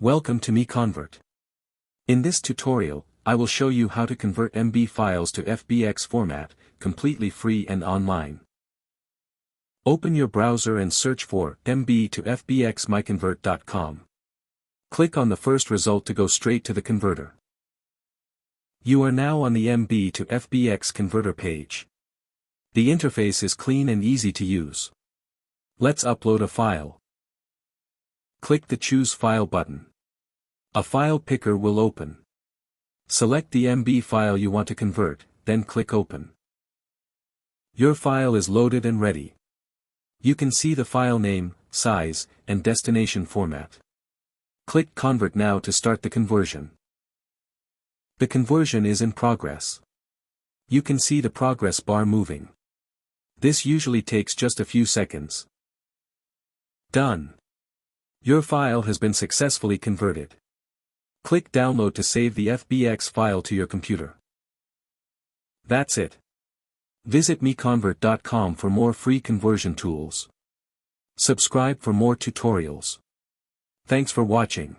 Welcome to MiConvert. In this tutorial, I will show you how to convert MB files to FBX format, completely free and online. Open your browser and search for MB to FBX MiConvert.com. Click on the first result to go straight to the converter. You are now on the MB to FBX converter page. The interface is clean and easy to use. Let's upload a file. Click the Choose File button. A file picker will open. Select the MB file you want to convert, then click Open. Your file is loaded and ready. You can see the file name, size, and destination format. Click Convert now to start the conversion. The conversion is in progress. You can see the progress bar moving. This usually takes just a few seconds. Done. Your file has been successfully converted. Click Download to save the FBX file to your computer. That's it. Visit MiConvert.com for more free conversion tools. Subscribe for more tutorials. Thanks for watching.